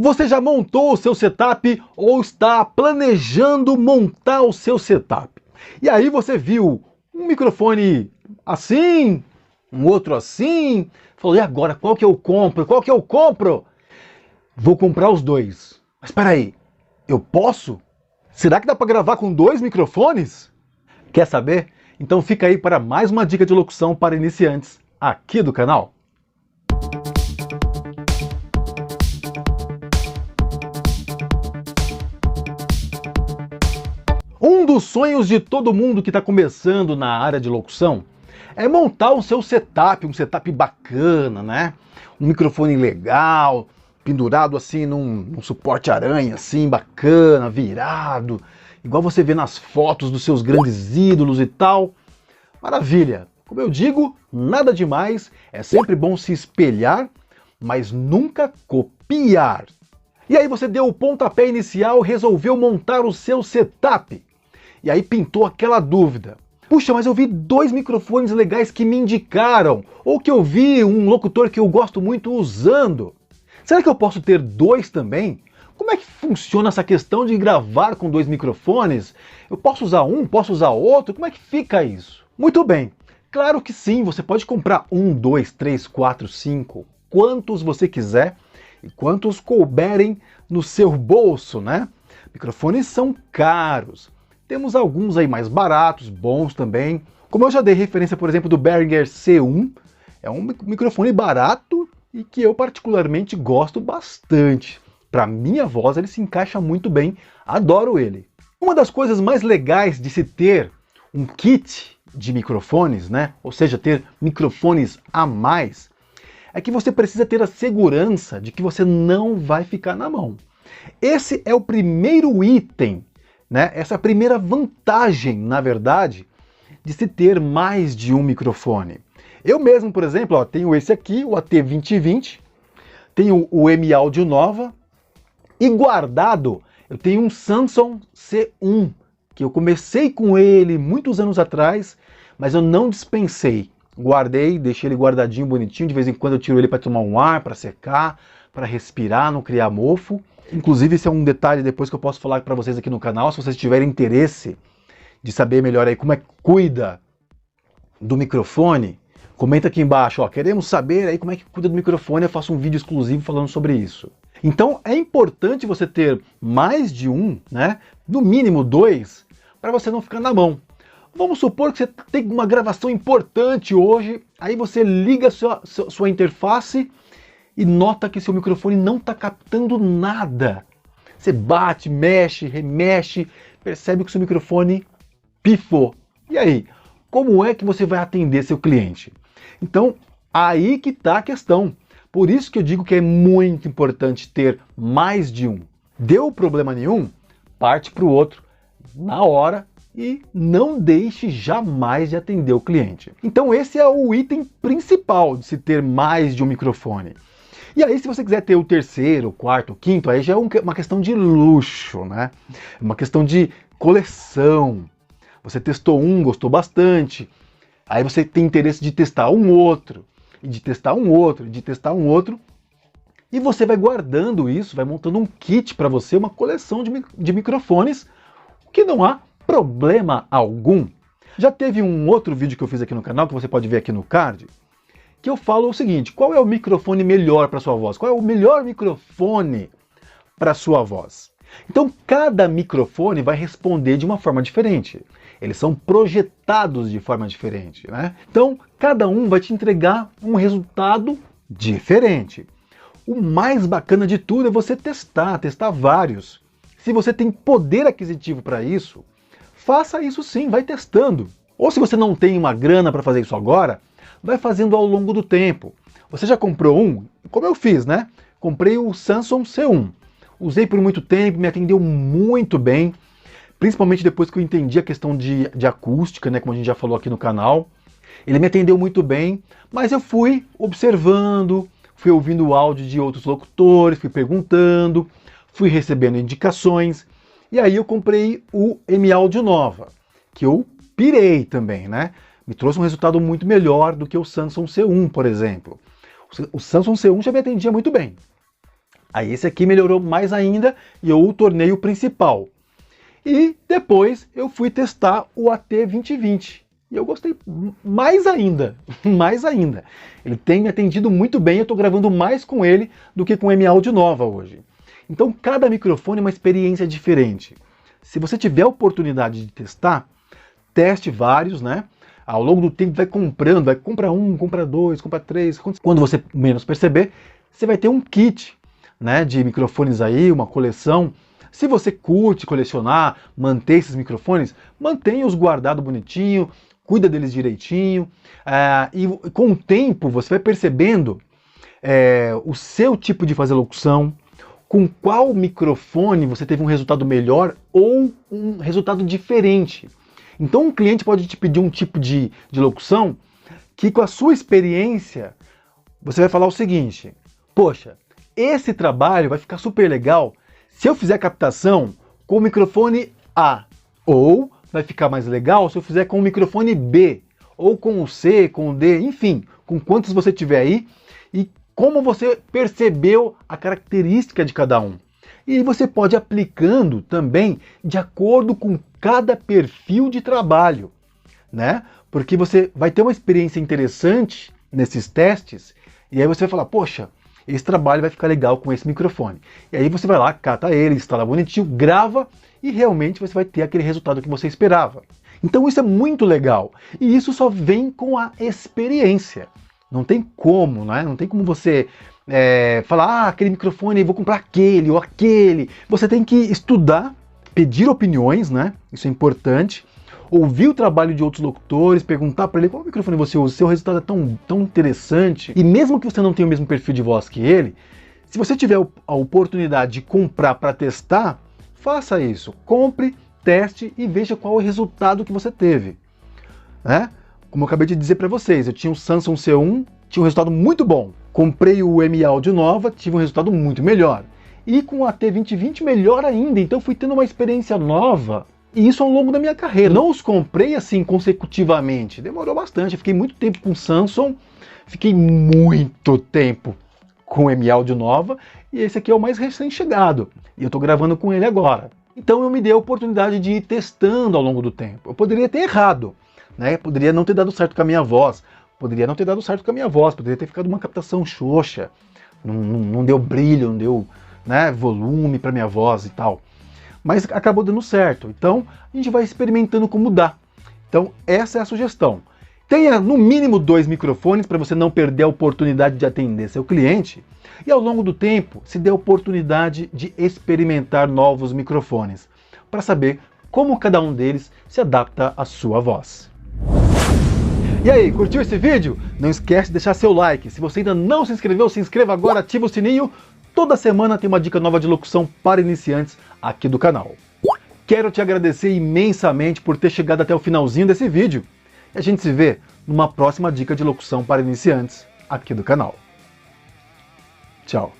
Você já montou o seu setup ou está planejando montar o seu setup? E aí você viu um microfone assim, um outro assim, falou, e agora, qual que eu compro? Qual que eu compro? Vou comprar os dois. Mas espera aí, eu posso? Será que dá para gravar com dois microfones? Quer saber? Então fica aí para mais uma dica de locução para iniciantes aqui do canal. Um dos sonhos de todo mundo que está começando na área de locução é montar o seu setup, um setup bacana, né? Um microfone legal, pendurado assim num suporte aranha, assim, bacana, virado, igual você vê nas fotos dos seus grandes ídolos e tal. Maravilha! Como eu digo, nada demais, é sempre bom se espelhar, mas nunca copiar. E aí você deu o pontapé inicial, resolveu montar o seu setup. E aí pintou aquela dúvida. Puxa, mas eu vi dois microfones legais que me indicaram, ou que eu vi um locutor que eu gosto muito usando. Será que eu posso ter dois também? Como é que funciona essa questão de gravar com dois microfones? Eu posso usar um, posso usar outro? Como é que fica isso? Muito bem, claro que sim, você pode comprar um, dois, três, quatro, cinco, quantos você quiser e quantos couberem no seu bolso, né? Microfones são caros. Temos alguns aí mais baratos, bons também. Como eu já dei referência, por exemplo, do Behringer C1, é um microfone barato e que eu particularmente gosto bastante. Para minha voz ele se encaixa muito bem, adoro ele. Uma das coisas mais legais de se ter um kit de microfones, né? Ou seja, ter microfones a mais, é que você precisa ter a segurança de que você não vai ficar na mão. Esse é o primeiro item, né? Essa é a primeira vantagem, na verdade, de se ter mais de um microfone. Eu mesmo, por exemplo, ó, tenho esse aqui, o AT2020, tenho o M-Audio Nova, e guardado eu tenho um Samson C1, que eu comecei com ele muitos anos atrás, mas eu não dispensei. Guardei, deixei ele guardadinho, bonitinho, de vez em quando eu tiro ele para tomar um ar, para secar, para respirar, não criar mofo. Inclusive, esse é um detalhe depois que eu posso falar para vocês aqui no canal, se vocês tiverem interesse de saber melhor aí como é que cuida do microfone, comenta aqui embaixo, ó, queremos saber aí como é que cuida do microfone, eu faço um vídeo exclusivo falando sobre isso. Então é importante você ter mais de um, né, no mínimo dois, para você não ficar na mão. Vamos supor que você tem uma gravação importante hoje, aí você liga a sua interface e nota que seu microfone não está captando nada. Você bate, mexe, remexe, percebe que seu microfone pifou. E aí, como é que você vai atender seu cliente? Então, aí que está a questão. Por isso que eu digo que é muito importante ter mais de um. Deu problema nenhum? Parte para o outro na hora e não deixe jamais de atender o cliente. Então esse é o item principal de se ter mais de um microfone. E aí, se você quiser ter o terceiro, o quarto, o quinto, aí já é uma questão de luxo, né? Uma questão de coleção. Você testou um, gostou bastante. Aí você tem interesse de testar um outro, e de testar um outro, e de testar um outro. E você vai guardando isso, vai montando um kit para você, uma coleção de microfones, que não há problema algum. Já teve um outro vídeo que eu fiz aqui no canal, que você pode ver aqui no card, que eu falo o seguinte, qual é o microfone melhor para sua voz? Qual é o melhor microfone para sua voz? Então cada microfone vai responder de uma forma diferente. Eles são projetados de forma diferente, né? Então cada um vai te entregar um resultado diferente. O mais bacana de tudo é você testar vários. Se você tem poder aquisitivo para isso, faça isso sim, vai testando. Ou se você não tem uma grana para fazer isso agora, vai fazendo ao longo do tempo. Você já comprou um? Como eu fiz, né? Comprei o Samson C1. Usei por muito tempo, me atendeu muito bem, principalmente depois que eu entendi a questão de acústica, né? Como a gente já falou aqui no canal. Ele me atendeu muito bem, mas eu fui observando, fui ouvindo o áudio de outros locutores, fui perguntando, fui recebendo indicações, e aí eu comprei o M-Audio Nova, que eu pirei também, né? Me trouxe um resultado muito melhor do que o Samson C1, por exemplo. O Samson C1 já me atendia muito bem. Aí esse aqui melhorou mais ainda e eu o tornei o principal. E depois eu fui testar o AT2020. E eu gostei mais ainda, mais ainda. Ele tem me atendido muito bem, eu estou gravando mais com ele do que com o M-Audio Nova hoje. Então cada microfone é uma experiência diferente. Se você tiver a oportunidade de testar, teste vários, né? Ao longo do tempo vai comprando, vai comprar um, compra dois, compra três. Quando você menos perceber, você vai ter um kit, né, de microfones aí, uma coleção. Se você curte colecionar, manter esses microfones, mantenha-os guardados bonitinho, cuida deles direitinho, e com o tempo você vai percebendo o seu tipo de fazer locução, com qual microfone você teve um resultado melhor ou um resultado diferente. Então um cliente pode te pedir um tipo de locução que com a sua experiência você vai falar o seguinte: poxa, esse trabalho vai ficar super legal se eu fizer a captação com o microfone A, ou vai ficar mais legal se eu fizer com o microfone B, ou com o C, com o D, enfim, com quantos você tiver aí, e como você percebeu a característica de cada um. E você pode ir aplicando também de acordo com cada perfil de trabalho, né? Porque você vai ter uma experiência interessante nesses testes, e aí você vai falar, poxa, esse trabalho vai ficar legal com esse microfone. E aí você vai lá, cata ele, instala bonitinho, grava e realmente você vai ter aquele resultado que você esperava. Então isso é muito legal. E isso só vem com a experiência. Não tem como, né? Não tem como você falar, aquele microfone, vou comprar aquele ou aquele. Você tem que estudar, pedir opiniões, né? Isso é importante. Ouvir o trabalho de outros locutores, perguntar para ele qual microfone você usa, seu resultado é tão interessante. E mesmo que você não tenha o mesmo perfil de voz que ele, se você tiver a oportunidade de comprar para testar, faça isso. Compre, teste e veja qual é o resultado que você teve. Né? Como eu acabei de dizer para vocês, eu tinha um Samsung C1, tinha um resultado muito bom. Comprei o M-Audio Nova, tive um resultado muito melhor. E com a T2020 melhor ainda, então fui tendo uma experiência nova. E isso ao longo da minha carreira. Não os comprei assim consecutivamente, demorou bastante. Eu fiquei muito tempo com Samsung, fiquei muito tempo com o M-Audio Nova, e esse aqui é o mais recém-chegado. E eu estou gravando com ele agora. Então eu me dei a oportunidade de ir testando ao longo do tempo. Eu poderia ter errado, né? Poderia não ter dado certo com a minha voz, poderia ter ficado uma captação xoxa, não deu brilho, não deu, né, volume para minha voz e tal. Mas acabou dando certo. Então a gente vai experimentando como dá. Então essa é a sugestão. Tenha no mínimo 2 microfones para você não perder a oportunidade de atender seu cliente. E ao longo do tempo, se dê a oportunidade de experimentar novos microfones, para saber como cada um deles se adapta à sua voz. E aí, curtiu esse vídeo? Não esquece de deixar seu like. Se você ainda não se inscreveu, se inscreva agora, ativa o sininho. Toda semana tem uma dica nova de locução para iniciantes aqui do canal. Quero te agradecer imensamente por ter chegado até o finalzinho desse vídeo. E a gente se vê numa próxima dica de locução para iniciantes aqui do canal. Tchau.